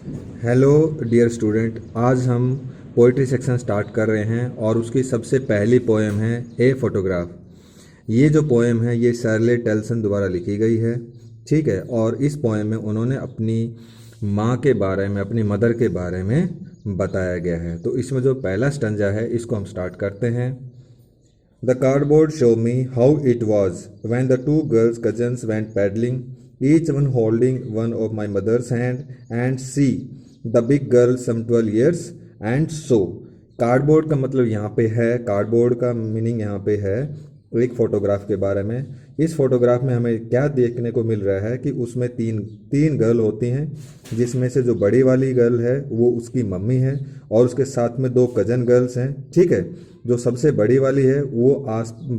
Hello dear student, आज हम poetry section start कर रहे हैं और उसकी सबसे पहली पोएम है ए फोटोग्राफ। ये जो पोएम है ये शर्ले टेल्सन द्वारा लिखी गई है, ठीक है। और इस पोएम में उन्होंने अपनी माँ के बारे में, अपनी मदर के बारे में बताया गया है। तो इसमें जो पहला स्टंजा है इसको हम स्टार्ट करते हैं। The cardboard showed me how it was when the two girls cousins went paddling, each one holding one of my mother's hand, and see the big girl some 12 years and so। Cardboard का मतलब यहाँ पे है, cardboard का meaning यहाँ पे है एक फोटोग्राफ के बारे में। इस फोटोग्राफ में हमें क्या देखने को मिल रहा है कि उसमें तीन गर्ल होती हैं, जिसमें से जो बड़ी वाली गर्ल है वो उसकी मम्मी है और उसके साथ में दो कजन गर्ल्स हैं, ठीक है। जो सबसे बड़ी वाली है वो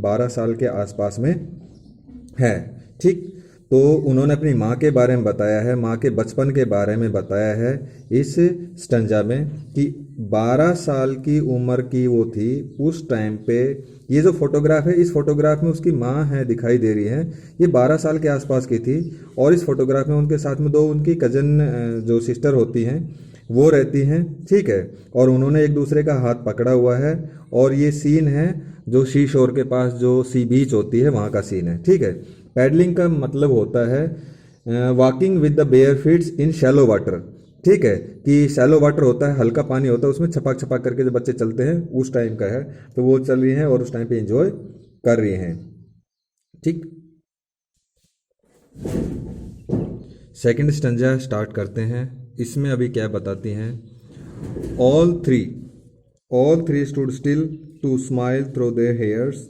12 साल के आसपास में है, ठीक। तो उन्होंने अपनी माँ के बारे में बताया है, माँ के बचपन के बारे में बताया है इस स्टंजा में कि 12 साल की उम्र की वो थी उस टाइम पे। ये जो फोटोग्राफ है, इस फोटोग्राफ में उसकी माँ है दिखाई दे रही है, ये 12 साल के आसपास की थी। और इस फोटोग्राफ में उनके साथ में दो उनकी कजन जो सिस्टर होती हैं वो रहती हैं, ठीक है। और उन्होंने एक दूसरे का हाथ पकड़ा हुआ है और ये सीन है जो सी शोर के पास जो सी बीच होती है वहाँ का सीन है, ठीक है। पैडलिंग का मतलब होता है walking with the bare feets in shallow water, ठीक है। कि शैलो वाटर होता है, हल्का पानी होता है, उसमें छपाक छपाक करके जो बच्चे चलते हैं उस टाइम का है। तो वो चल रही हैं और उस टाइम पे एंजॉय कर रही हैं, ठीक। सेकंड स्टंजा स्टार्ट करते हैं। इसमें अभी क्या बताती हैं। All three stood still to smile through their hairs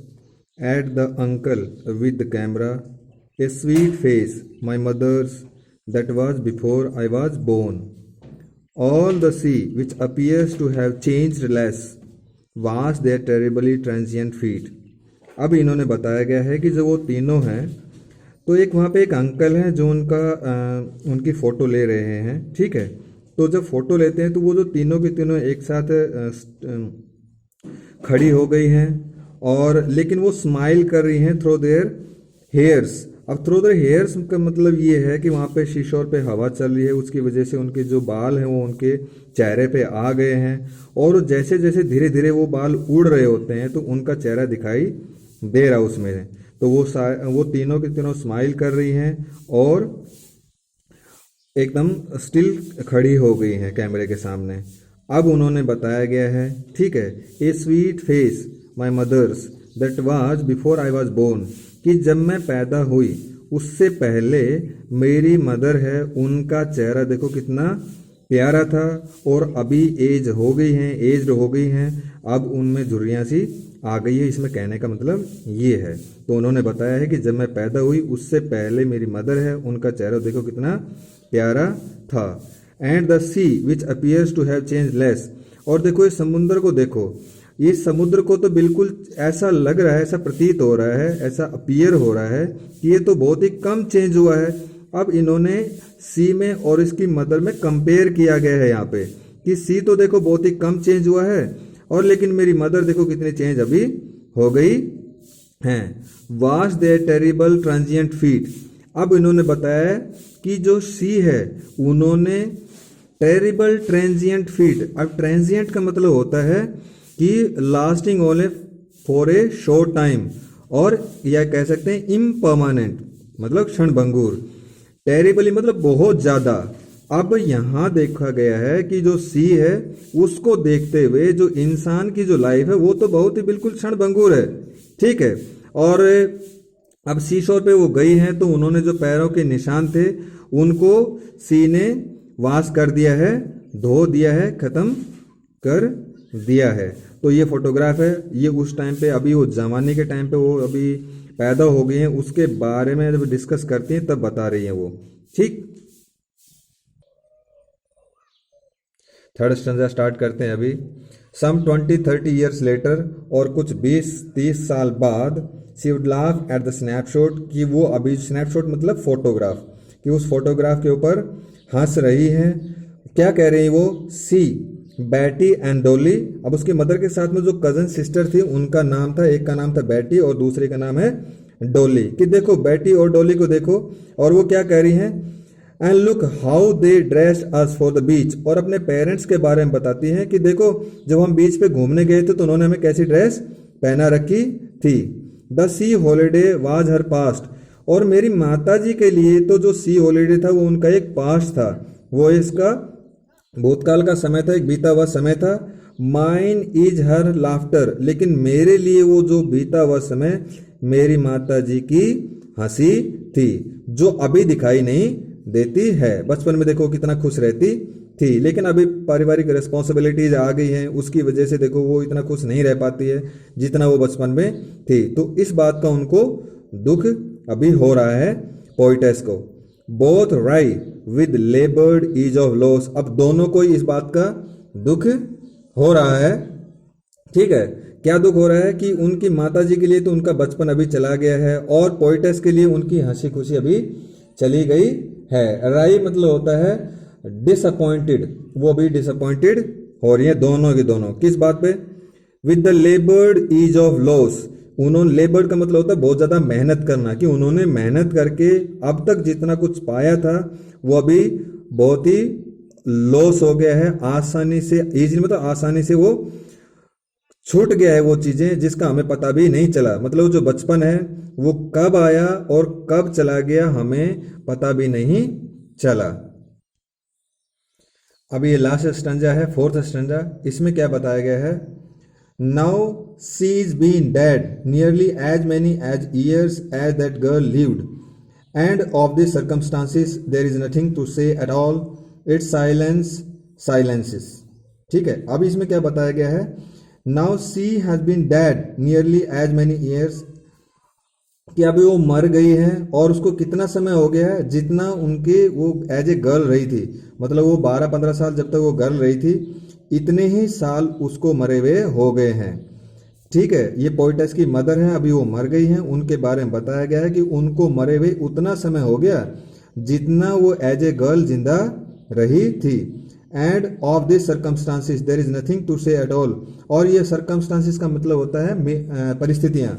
at the uncle with the camera. A sweet face, my mother's, that was before I was born. All the sea, which appears to have changed less, was their terribly transient feet. अब इन्होंने बताया गया है कि जो वो तीनों हैं, तो एक वहाँ पे एक अंकल हैं जो उनकी फ़ोटो ले रहे हैं, ठीक है। तो जब फ़ोटो लेते हैं तो वो जो तीनों की तीनों एक साथ खड़ी हो गई हैं, और लेकिन वो स्माइल कर रही हैं थ्रू देयर हेयर्स। अब थ्रू देयर हेयर्स का मतलब ये है कि वहाँ पे शीशोर पे हवा चल रही है, उसकी वजह से उनके जो बाल हैं वो उनके चेहरे पे आ गए हैं, और जैसे जैसे धीरे धीरे वो बाल उड़ रहे होते हैं तो उनका चेहरा दिखाई दे रहा उसमें। तो वो तीनों की तीनों स्माइल कर रही हैं और एकदम स्टिल खड़ी हो गई हैं कैमरे के सामने। अब उन्होंने बताया गया है, ठीक है, a sweet face my mother's that was before I was born, कि जब मैं पैदा हुई उससे पहले मेरी मदर है, उनका चेहरा देखो कितना प्यारा था, और अभी एज्ड हो गई हैं, अब उनमें झुर्रियाँ सी आ गई है। इसमें कहने का मतलब ये है। तो उन्होंने बताया है कि जब मैं पैदा हुई उससे पहले मेरी मदर है, उनका चेहरा देखो कितना प्यारा था। And the sea which appears to have change less, और देखो इस समुद्र को देखो, इस समुद्र को तो बिल्कुल ऐसा लग रहा है, ऐसा प्रतीत हो रहा है, ऐसा अपीयर हो रहा है कि ये तो बहुत ही कम चेंज हुआ है। अब इन्होंने सी में और इसकी मदर में कंपेयर किया गया है यहाँ पे कि सी तो देखो बहुत ही कम चेंज हुआ है, और लेकिन मेरी मदर देखो कितनी चेंज अभी हो गई हैं। Was there terrible transient feet. अब इन्होंने बताया कि जो सी है उन्होंने टेरिबल ट्रांजिएंट फीट। अब ट्रांजिएंट का मतलब होता है कि lasting only for a short time, और या कह सकते हैं इम्परमानेंट, मतलब क्षणभंगुर। टेरिबली मतलब बहुत ज़्यादा। अब यहाँ देखा गया है कि जो सी है उसको देखते हुए जो इंसान की जो लाइफ है वो तो बहुत ही बिल्कुल क्षणभंगुर है, ठीक है। और अब सी शोर पे वो गई हैं तो उन्होंने जो पैरों के निशान थे उनको सी ने वाश कर दिया है, धो दिया है, ख़त्म कर दिया है। तो ये फोटोग्राफ है, ये उस टाइम पे, अभी वो जमाने के टाइम पे वो अभी पैदा हो गई हैं, उसके बारे में जब डिस्कस करती हैं तब बता रही हैं वो, ठीक। थर्ड स्टैंजा स्टार्ट करते हैं अभी। सम 20-30 ईयर्स लेटर, और कुछ 20-30 साल बाद, she would laugh at the snapshot, कि वो अभी स्नैपशॉट मतलब फोटोग्राफ, कि उस फोटोग्राफ के ऊपर हंस रही हैं। क्या कह रही हैं वो, सी बैटी एंड डोली। अब उसकी मदर के साथ में जो कजन सिस्टर थी उनका नाम था, एक का नाम था बैटी और दूसरे का नाम है डोली, कि देखो बैटी और डोली को देखो, और वो क्या कह रही हैं, and look how they dress us for the beach, और अपने पेरेंट्स के बारे में बताती हैं कि देखो जब हम बीच पे घूमने गए थे तो उन्होंने हमें कैसी ड्रेस पहना रखी थी। The C holiday was her past, और मेरी माता जी के लिए तो जो सी हॉलीडे था वो उनका एक पास्ट था, वो इसका भूतकाल का समय था, एक बीता हुआ समय था। माइन इज हर लाफ्टर, लेकिन मेरे लिए वो जो बीता हुआ समय मेरी माता जी की हंसी थी, जो अभी दिखाई नहीं देती है। बचपन में देखो कितना खुश रहती थी, लेकिन अभी पारिवारिक रिस्पॉन्सिबिलिटीज आ गई हैं, उसकी वजह से देखो वो इतना खुश नहीं रह पाती है जितना वो बचपन में थी। तो इस बात का उनको दुख अभी हो रहा है पोइटेस को। Both wry with laboured ease of loss, अब दोनों को इस बात का दुख हो रहा है। ठीक है, क्या दुख हो रहा है कि उनकी माता जी के लिए तो उनका बचपन अभी चला गया है, और पोइटेस के लिए उनकी हंसी खुशी अभी चली गई है। राई मतलब होता है डिसअपॉइंटेड, वो भी डिसअपॉइंटेड हो रही है दोनों की दोनों। किस बात पे? With the laboured ease of loss, उन्होंने, लेबर्ड का मतलब होता है बहुत ज्यादा मेहनत करना, कि उन्होंने मेहनत करके अब तक जितना कुछ पाया था वो अभी बहुत ही लॉस हो गया है, आसानी से, इजीली मतलब आसानी से वो छूट गया है वो चीजें जिसका हमें पता भी नहीं चला। मतलब जो बचपन है वो कब आया और कब चला गया हमें पता भी नहीं चला। अब ये लास्ट स्टंजा है, फोर्थ स्टंजा। इसमें क्या बताया गया है? Now she is been dead nearly as many as years as that girl lived, and of this circumstances there is nothing to say at all, it's silences. ठीक है, अब इसमें क्या बताया गया है? Now she has been dead nearly as many years, कि अभी वो मर गई है और उसको कितना समय हो गया है जितना उनके वो एज ए गर्ल रही थी, मतलब वो 12-15 साल जब तक वो गर्ल रही थी इतने ही साल उसको मरे हुए हो गए हैं। ठीक है, ये पोइटेस की मदर है, अभी वो मर गई हैं, उनके बारे में बताया गया है कि उनको मरे हुए उतना समय हो गया जितना वो एज ए गर्ल जिंदा रही थी। And of this circumstances there is nothing to say at all, और ये सर्कमस्टांसिस का मतलब होता है परिस्थितियां,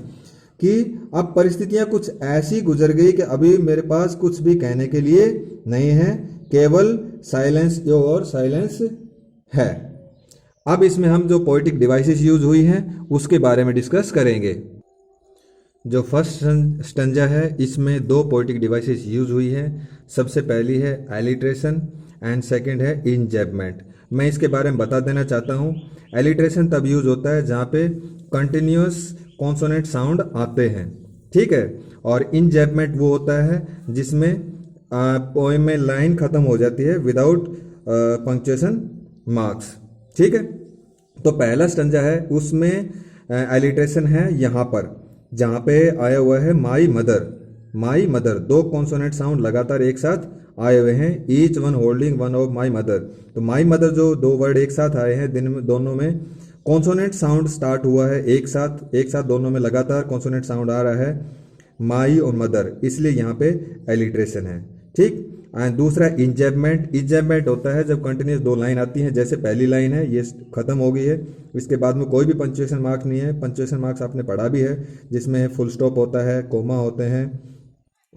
कि अब परिस्थितियां कुछ ऐसी गुजर गई कि अभी मेरे पास कुछ भी कहने के लिए नहीं है, केवल साइलेंस और साइलेंस है। अब इसमें हम जो पोएटिक डिवाइसेस यूज हुई हैं उसके बारे में डिस्कस करेंगे। जो फर्स्ट स्टंजा है इसमें 2 पोएटिक डिवाइसेस यूज हुई है। सबसे पहली है एलिट्रेशन एंड सेकंड है इंजैबमेंट। मैं इसके बारे में बता देना चाहता हूँ। एलिट्रेशन तब यूज होता है जहाँ पे कंटिन्यूअस कॉन्सोनेंट साउंड आते हैं, ठीक है, और इंजैबमेंट वो होता है जिसमें पोएम में लाइन खत्म हो जाती है विदाउट पंक्चुएशन मार्क्स। ठीक है, तो पहला स्टंजा है उसमें एलिट्रेशन है यहाँ पर जहाँ पे आया हुआ है my mother. My mother 2 consonant sound लगातार एक साथ आए हुए हैं, each one holding one of my mother. तो माई मदर जो 2 वर्ड एक साथ आए हैं दिन में दोनों में कॉन्सोनेंट साउंड स्टार्ट हुआ है एक साथ दोनों में लगातार कॉन्सोनेंट साउंड आ रहा है माई और मदर, इसलिए यहाँ पे एलिट्रेशन है। ठीक, एंड दूसरा इंजैबमेंट। इंजैबमेंट होता है जब कंटिन्यूस 2 लाइन आती हैं, जैसे पहली लाइन है ये खत्म हो गई है, इसके बाद में कोई भी पंक्चुएशन मार्क नहीं है। पंक्चुएशन मार्क्स आपने पढ़ा भी है जिसमें फुल स्टॉप होता है, कोमा होते हैं,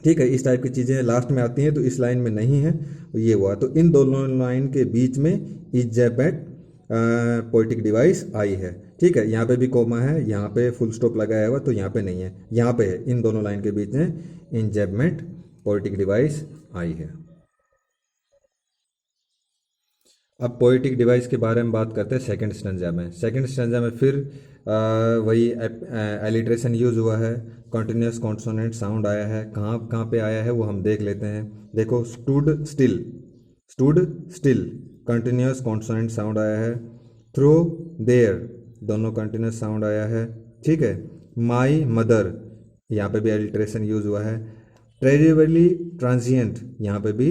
ठीक है, इस टाइप की चीज़ें लास्ट में आती हैं, तो इस लाइन में नहीं है, ये हुआ। तो इन दोनों लाइन के बीच में इंजैबमेंट पोएटिक डिवाइस आई है। ठीक है, यहाँ पे भी कोमा है, यहाँ पे फुल स्टॉप लगाया हुआ, तो यहाँ पे नहीं है, यहाँ पे है। इन दोनों लाइन के बीच में इंजैबमेंट पोएटिक डिवाइस आई है। अब पोएटिक डिवाइस के बारे में बात करते हैं सेकंड स्टैंजा में। सेकंड स्टैंजा में फिर वही एलिट्रेशन यूज हुआ है, कंटिन्यूस कॉन्सोनेंट साउंड आया है। कहाँ कहाँ पे आया है वो हम देख लेते हैं। देखो, stood still continuous consonant sound आया है। थ्रू देयर दोनों कंटिन्यूस साउंड आया है। ठीक है, माई मदर यहाँ पे भी एलिट्रेशन यूज हुआ है। ट्रेडिवली ट्रांजिएंट यहाँ पे भी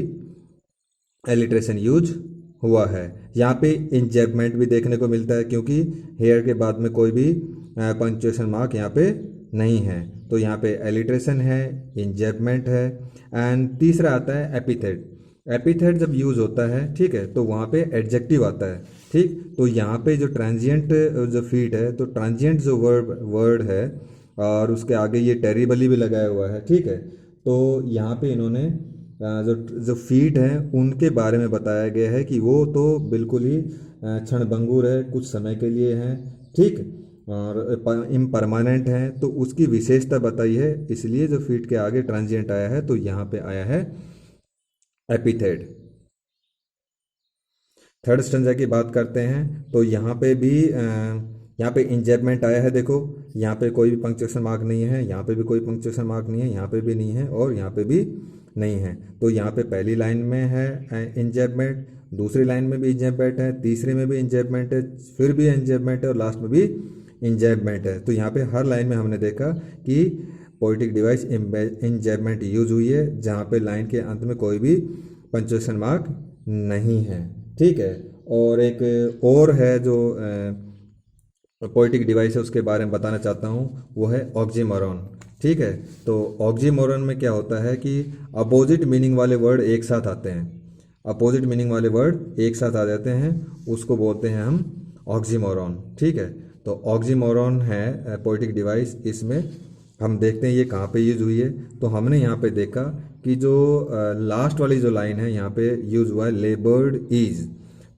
एलिट्रेशन यूज हुआ है। यहाँ पे इंजैबमेंट भी देखने को मिलता है क्योंकि हेयर के बाद में कोई भी पंक्चुएशन मार्क यहाँ पे नहीं है, तो यहाँ पे एलिट्रेशन है, इंजैबमेंट है। एंड तीसरा आता है एपिथेट। एपिथेट जब यूज होता है, ठीक है, तो वहाँ पे एडजेक्टिव आता है। ठीक, तो यहाँ पे जो ट्रांजिएंट जो फीट है, तो ट्रांजिएंट जो वर्ड है और उसके आगे ये टेरिबली भी लगाया हुआ है। ठीक है, तो यहाँ पे इन्होंने जो जो फीट हैं उनके बारे में बताया गया है कि वो तो बिल्कुल ही क्षणभंगुर है, कुछ समय के लिए हैं, ठीक, और इम्परमानेंट हैं, तो उसकी विशेषता बताई है। इसलिए जो फीट के आगे ट्रांजिएंट आया है तो यहाँ पे आया है एपिथेट। थर्ड स्टेंजा की बात करते हैं तो यहाँ पे भी यहाँ पे इंजैबमेंट आया है। देखो यहाँ पे कोई भी पंक्चुएशन मार्क नहीं है, यहाँ पे भी कोई पंक्चुएशन मार्क नहीं है, यहाँ पे भी नहीं है और यहाँ पे भी नहीं है। तो यहाँ पे पहली लाइन में है इंजैबमेंट, दूसरी लाइन में भी इंजैबमेंट है, तीसरे में भी इंजैबमेंट है, फिर भी इंजैबमेंट है और लास्ट में भी इंजैबमेंट है। तो यहाँ पे हर लाइन में हमने देखा कि पोएटिक डिवाइस इंजैबमेंट यूज हुई है, जहाँ पे लाइन के अंत में कोई भी पंक्चुएशन मार्क नहीं है, ठीक है। और एक और है जो पोएटिक डिवाइस है उसके बारे में बताना चाहता हूँ, वो है ऑक्सीमोरॉन, ठीक है। तो ऑक्सीमोरॉन में क्या होता है कि अपोजिट मीनिंग वाले वर्ड एक साथ आते हैं, अपोजिट मीनिंग वाले वर्ड एक साथ आ जाते हैं, उसको बोलते हैं हम ऑक्सीमोरॉन, ठीक है। तो ऑक्सीमोरॉन है पोएटिक डिवाइस। इसमें हम देखते हैं ये कहाँ पे यूज हुई है। तो हमने यहाँ पे देखा कि जो लास्ट वाली जो लाइन है यहाँ पे यूज हुआ है लेबर्ड इज।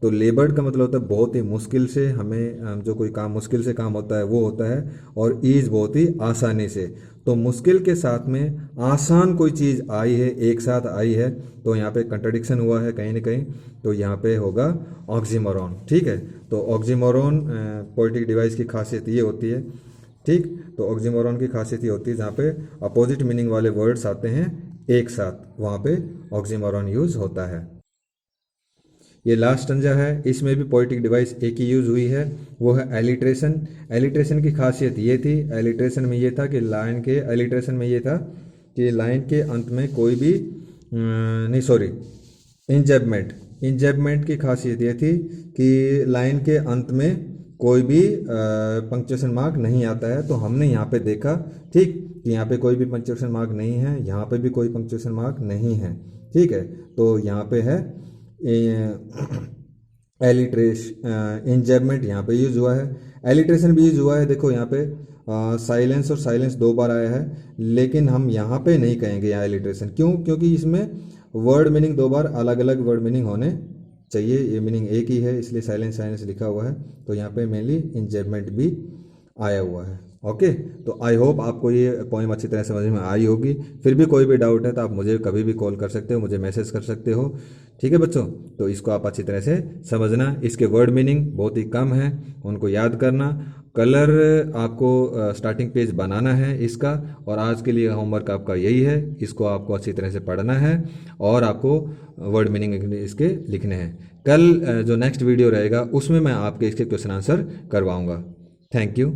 तो लेबर्ड का मतलब होता है बहुत ही मुश्किल से, हमें जो कोई काम मुश्किल से काम होता है वो होता है, और ईज बहुत ही आसानी से। तो मुश्किल के साथ में आसान कोई चीज़ आई है, एक साथ आई है, तो यहाँ पे कंट्रडिक्शन हुआ है कहीं ना कहीं, तो यहाँ पे होगा ऑक्सीमोरॉन, ठीक है। तो ऑक्सीमोरॉन पोएटिक डिवाइस की खासियत ये होती है, ठीक। तो ऑक्सीमोरॉन की खासियत ये होती है जहाँ पे अपोजिट मीनिंग वाले वर्ड्स आते हैं एक साथ, वहाँ पे ऑक्सीमोरॉन यूज होता है। ये लास्ट स्टंजा है, इसमें भी पोएटिक डिवाइस एक ही यूज हुई है, वो है एलिट्रेशन। एलिट्रेशन की खासियत ये थी, एलिट्रेशन में ये था कि लाइन के एलिट्रेशन में ये था कि लाइन के अंत में कोई भी नहीं सॉरी इंजैबमेंट, इंजैबमेंट की खासियत ये थी कि लाइन के अंत में कोई भी पंक्चुएशन मार्क नहीं आता है। तो हमने यहाँ पे देखा, ठीक, कि यहाँ पे कोई भी पंक्चुएशन मार्क नहीं है, यहाँ पे भी कोई पंक्चुएशन मार्क नहीं है, ठीक है। तो यहाँ पे है इंजैबमेंट, यहाँ पे यूज हुआ है। एलिट्रेशन भी यूज हुआ है, देखो यहाँ पे साइलेंस और साइलेंस दो बार आया है, लेकिन हम यहाँ पे नहीं कहेंगे यहाँ एलिट्रेशन। क्यों? क्योंकि इसमें वर्ड मीनिंग दो बार अलग अलग वर्ड मीनिंग होने चाहिए, ये मीनिंग एक ही है, इसलिए साइलेंस साइलेंस लिखा हुआ है। तो यहाँ पे मेनली इंजैबमेंट भी आया हुआ है। ओके, तो आई होप आपको ये पोएम अच्छी तरह समझ में आई होगी। फिर भी कोई भी डाउट है तो आप मुझे कभी भी कॉल कर सकते हो, मुझे मैसेज कर सकते हो, ठीक है बच्चों। तो इसको आप अच्छी तरह से समझना, इसके वर्ड मीनिंग बहुत ही कम है, उनको याद करना। कलर आपको स्टार्टिंग पेज बनाना है इसका, और आज के लिए होमवर्क आपका यही है, इसको आपको अच्छी तरह से पढ़ना है और आपको वर्ड मीनिंग इसके लिखने हैं। कल जो नेक्स्ट वीडियो रहेगा उसमें मैं आपके इसके क्वेश्चन आंसर करवाऊंगा। Thank you.